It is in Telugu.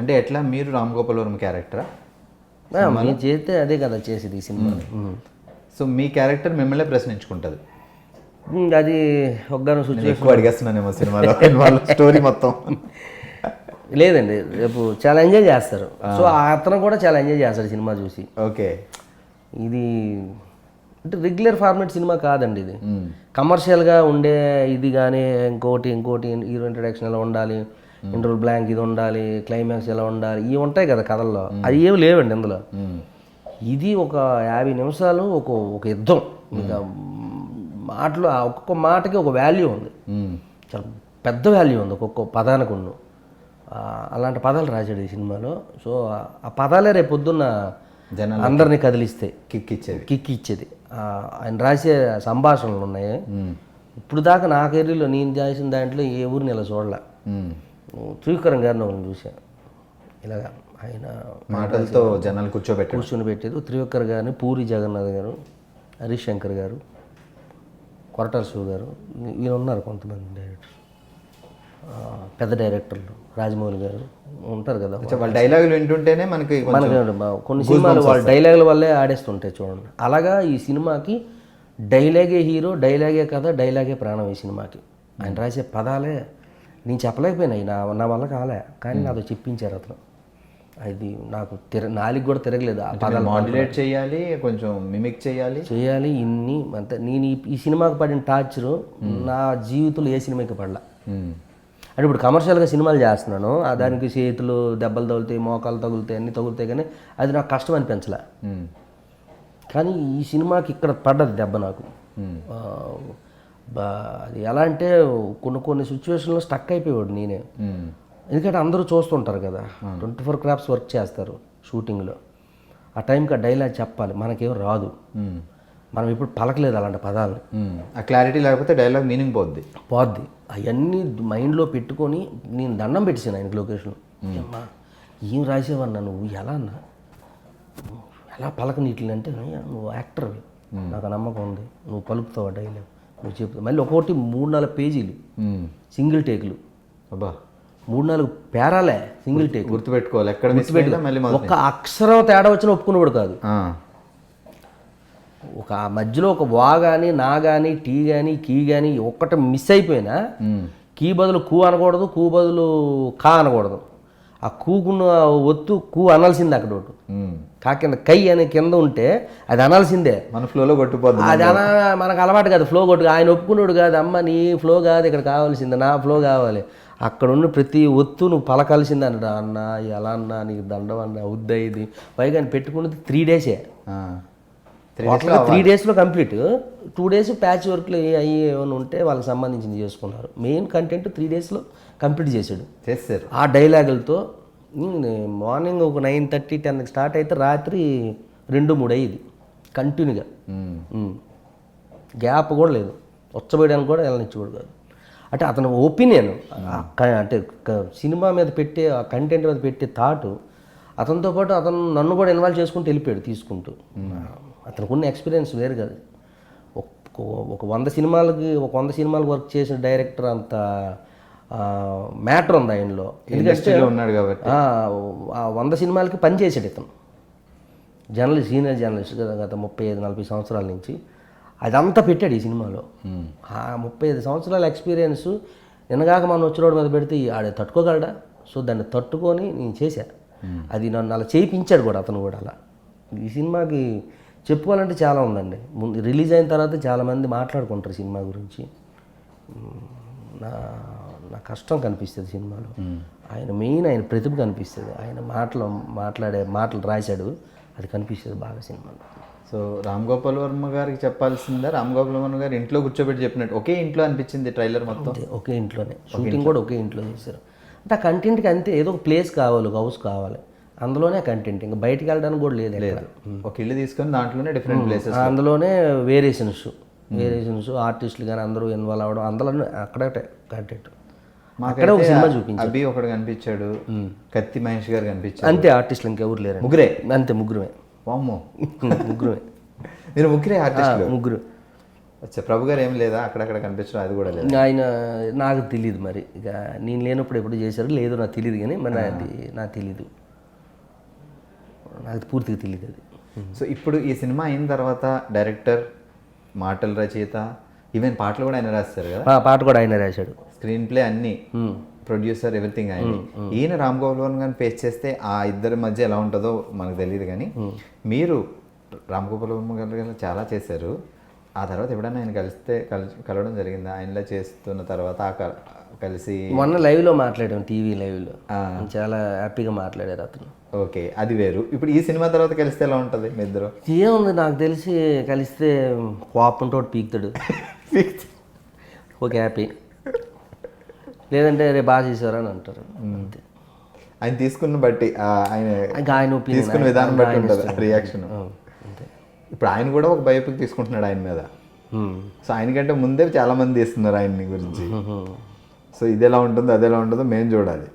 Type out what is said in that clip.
అంటే ఎట్లా మీరు రామ్ గోపాల్ వర్మ క్యారెక్టరా? మీరు చేస్తే అదే కదా చేసేది ఈ సినిమా. సో మీ క్యారెక్టర్ మిమ్మల్ని ప్రశ్నించుకుంటుంది. అది ఒక్కగానో సిచ్యువేషన్ ఎక్కువ అడిగేస్తున్నానేమో సినిమాలో స్టోరీ మొత్తం. లేదండి, రేపు చాలా ఎంజాయ్ చేస్తారు. సో అతను కూడా చాలా ఎంజాయ్ చేస్తాడు సినిమా చూసి. ఓకే. ఇది అంటే రెగ్యులర్ ఫార్మాట్ సినిమా కాదండి, ఇది కమర్షియల్గా ఉండే ఇది. కానీ ఇంకోటి హీరో ఇంట్రడక్షన్ ఎలా ఉండాలి, ఇంటర్వల్ బ్లాంక్ ఇది ఉండాలి, క్లైమాక్స్ ఎలా ఉండాలి, ఇవి ఉంటాయి కదా కథల్లో, అవి ఏమి లేవండి ఇందులో. ఇది ఒక 50 నిమిషాలు ఒక యుద్ధం. ఇంకా మాటలు ఒక్కొక్క మాటకి ఒక వాల్యూ ఉంది, చాలా పెద్ద వాల్యూ ఉంది ఒక్కొక్క పదానికి ఉన్న. అలాంటి పదాలు రాశాడు ఈ సినిమాలో. సో ఆ పదాలే రేపు పొద్దున్న అందరినీ కదిలిస్తే కిక్ ఇచ్చేది. ఆయన రాసే సంభాషణలు ఉన్నాయి. ఇప్పుడు దాకా నా కెరీర్లో నేను చేసిన దాంట్లో ఏ ఊరిని ఇలా చూడలే. త్రివిక్రమ్ గారిని ఒకరిని చూశాను ఇలాగా, ఆయన మాటలతో జనాలు కూర్చొని పెట్టేది. త్రివిక్రమ్ గారిని, పూరి జగన్నాథ్ గారు, హరీష్ శంకర్ గారు, కొరటాల శివ గారు, వీళ్ళు ఉన్నారు కొంతమంది డైరెక్టర్స్, పెద్ద డైరెక్టర్లు, రాజమౌళి గారు ఉంటారు కదా. వాళ్ళ డైలాగులు వింటుంటేనే మనకి కొన్ని సినిమాలు వాళ్ళ డైలాగుల వల్లే ఆడేస్తుంటాయి చూడండి. అలాగా ఈ సినిమాకి డైలాగే హీరో, డైలాగే కథ, డైలాగే ప్రాణం ఈ సినిమాకి. ఆయన రాసే పదాలే నేను చెప్పలేకపోయినాయి, నా వల్ల కాలే, కానీ నాతో చెప్పించారు అతను. అది నాకు నాలుగు కూడా తిరగలేదు. ఆ పదాలు మాడ్యులేట్ చేయాలి, కొంచెం మిమిక్ చేయాలి ఇన్ని అంతే. నేను ఈ సినిమాకి పడిన టార్చరు నా జీవితంలో ఏ సినిమాకి పడలా. అంటే ఇప్పుడు కమర్షియల్గా సినిమాలు చేస్తున్నాను, దానికి చేతులు దెబ్బలు తగులుతాయి, మోకాలు తగులుతాయి, అన్నీ తగులుతాయి, కానీ అది నాకు కష్టం అనిపించలే. కానీ ఈ సినిమాకి ఇక్కడ పడ్డది దెబ్బ నాకు. అది ఎలా అంటే కొన్ని సిచ్యువేషన్లో స్టక్ అయిపోయాడు నేనే. ఎందుకంటే అందరూ చూస్తుంటారు కదా, 24 క్రాఫ్ట్స్ వర్క్ చేస్తారు షూటింగ్లో. ఆ టైంకి ఆ డైలాగ్ చెప్పాలి, మనకేం రాదు, మనం ఇప్పుడు పలకలేదు అలాంటి పదాలు. ఆ క్లారిటీ లేకపోతే డైలాగ్ మీనింగ్ పోద్ది. అవన్నీ మైండ్లో పెట్టుకొని నేను దండం పెట్టేసాను ఆయనకి లొకేషన్లో. అమ్మా ఏం రాసేవన్నా నువ్వు, ఎలా అన్నా ఎలా పలకనీట్లు అంటే, నువ్వు యాక్టర్వి, నాకు నమ్మకం ఉంది, నువ్వు పలుకుతావు డైలాగ్, నువ్వు చెప్తావు. మళ్ళీ ఒకటి 3-4 పేజీలు సింగిల్ టేకులు, అబ్బా 3-4 పేరాలే సింగిల్ టేక్. గుర్తుపెట్టుకోవాలి, ఎక్కడ ఒక్క అక్షరం తేడా వచ్చినా ఒప్పుకునేవాడు కాదు. ఒక మధ్యలో ఒక వా కానీ, నా కానీ, టీ కానీ, కీ కానీ ఒక్కటి మిస్ అయిపోయినా, కీ బదులు కూ అనకూడదు, కూ బదులు కా అనకూడదు. ఆ కూకున్న ఒత్తు కూ అనాల్సిందే. అక్కడ ఒకటి కా కింద కై అని కింద ఉంటే అది అనాల్సిందే. మన ఫ్లోలో కొట్టుపోద్ది. అది మనకు అలవాటు కాదు ఫ్లో కొట్టు. ఆయన ఒప్పుకున్నాడు కాదు, అమ్మ నీ ఫ్లో కాదు ఇక్కడ కావాల్సిందే, నా ఫ్లో కావాలి. అక్కడ ఉన్న ప్రతి ఒత్తు నువ్వు పలకాల్సిందే అన్నాడు. అన్న ఎలా అన్నా నీకు దండం అన్న అవుద్దా ఇది. పైగా ఆయన పెట్టుకున్నది 3 డేసే. 3 డేస్లో కంప్లీట్. 2 డేస్ ప్యాచ్ వర్క్లు అయ్యి ఏమైనా ఉంటే వాళ్ళకి సంబంధించింది చేసుకున్నారు. మెయిన్ కంటెంట్ 3 డేస్లో కంప్లీట్ చేశారు. ఆ డైలాగులతో మార్నింగ్ ఒక 9:30, 10కి స్టార్ట్ అయితే రాత్రి 2-3 అయ్యేది కంటిన్యూగా. గ్యాప్ కూడా లేదు, వచ్చబోయడానికి కూడా వెళ్ళనిచ్చేవాడు కాదు. అంటే అతను ఒపీనియన్, అంటే సినిమా మీద పెట్టే ఆ కంటెంట్ మీద పెట్టే థాటు, అతనితో పాటు అతను నన్ను కూడా ఇన్వాల్వ్ చేసుకుంటూ వెళ్ళిపోయాడు తీసుకుంటూ. అతనికి ఉన్న ఎక్స్పీరియన్స్ వేరు కదా. ఒక 100 సినిమాలకు వర్క్ చేసిన డైరెక్టర్ అంత మ్యాటర్ ఉంది ఆయనలో. ఎందుకంటే ఉన్నాడు కాబట్టి 100 సినిమాలకి పని చేసాడు ఇతను. సీనియర్ జర్నలిస్ట్ గత 35-40 సంవత్సరాల నుంచి అదంతా పెట్టాడు ఈ సినిమాలో. ఆ 35 సంవత్సరాల ఎక్స్పీరియన్స్ నిన్నగాక మనం వచ్చిన రోడ్డు మీద పెడితే ఆడ తట్టుకోగలడా? సో దాన్ని తట్టుకొని నేను చేశా. అది నన్ను అలా చేయించాడు కూడా అతను కూడా. అలా ఈ సినిమాకి చెప్పుకోవాలంటే చాలా ఉందండి. ముందు రిలీజ్ అయిన తర్వాత చాలామంది మాట్లాడుకుంటారు సినిమా గురించి. నా కష్టం కనిపిస్తుంది సినిమాలో. ఆయన ప్రతిభ కనిపిస్తుంది. ఆయన మాట్లాడే మాటలు రాశాడు, అది కనిపిస్తుంది బాగా సినిమాలో. సో రామ్ గోపాల్ వర్మ గారికి చెప్పాల్సిందా? రామ్ గోపాల్ వర్మ గారు ఇంట్లో కూర్చోబెట్టి చెప్పినట్టు ఒకే ఇంట్లో అనిపించింది ట్రైలర్ మొత్తం. ఒకే ఇంట్లోనే షూటింగ్ కూడా ఒకే ఇంట్లో చేశారు. అంటే ఆ కంటెంట్కి అంతే, ఏదో ఒక ప్లేస్ కావాలి, ఒక హౌస్ కావాలి, అందులోనే కంటెంట్. ఇంకా బయటికి వెళ్ళడానికి కూడా లేదు. ఒక ఇల్లు తీసుకొని దాంట్లోనే డిఫరెంట్ ప్లేసెస్, అందులోనే వేరియేషన్స్ ఆర్టిస్టులు కానీ అందరూ ఇన్వాల్వ్ అవ్వడం, అందులోనే అక్కడే కంటెంట్. అక్కడే ఒక సినిమా చూపించారు. అభి ఒకడు కనిపించాడు, కత్తి మహేష్ గారు కనిపించారు, అంతే. ఆర్టిస్టులు ఇంకెవరు లేరు, ముగ్గురే. అంతే, ముగ్గురమే. వామ్మో ముగ్గురమే. మీరు ముగ్గురే ఆర్టిస్టులు? ముగ్గురు. అచ్చా, ప్రభు గారు ఏం లేదా అక్కడక్కడ కనిపించడం అది కూడా లేదా? ఆయన నాకు తెలియదు మరి, ఇక నేను లేనప్పుడు ఎప్పుడు చేశారు లేదో నాకు తెలియదు, కానీ మరి అది నాకు తెలీదు, నాకు పూర్తిగా తెలియదు అది. సో ఇప్పుడు ఈ సినిమా అయిన తర్వాత డైరెక్టర్, మాటల రచయిత, ఈవెన్ పాటలు కూడా ఆయన రాస్తారు కదా, పాట కూడా ఆయన రాశాడు, స్క్రీన్ ప్లే అన్ని, ప్రొడ్యూసర్, ఎవ్రీథింగ్ ఆయన. ఈయన రామ్ గోపాల్ వర్మ గారిని ఫేస్ చేస్తే ఆ ఇద్దరి మధ్య ఎలా ఉంటుందో మనకు తెలియదు, కానీ మీరు రామ్ గోపాల్ వర్మ గారు చాలా చేశారు. ఆ తర్వాత ఎప్పుడైనా ఆయన కలవడం జరిగిందా? ఆయనలా చేస్తున్న తర్వాత కలిసి మొన్న లైవ్లో మాట్లాడాం, టీవీ లైవ్లో చాలా హ్యాపీగా మాట్లాడారు అతను. ఓకే, అది వేరు. ఇప్పుడు ఈ సినిమా తర్వాత కలిస్తే ఎలా ఉంటుంది మీ ఇద్దరు? ఏముంది, నాకు తెలిసి కలిస్తే కోపంతో పీకుతాడు, ఓకే హ్యాపీ, లేదంటే రేపు బాగా చేశారు అని అంటారు అంతే. ఆయన తీసుకున్న బట్టి ఆయన ఒపీనియన్, తీసుకున్న విధానం బట్టి ఉంటుంది రియాక్షన్. ఇప్పుడు ఆయన కూడా ఒక బయోపిక్ తీసుకుంటున్నాడు ఆయన మీద. సో ఆయనకంటే ముందే చాలా మంది తీస్తున్నారు ఆయన్ని గురించి. సో ఇది ఎలా ఉంటుందో అది ఎలా ఉంటుందో మేము చూడాలి.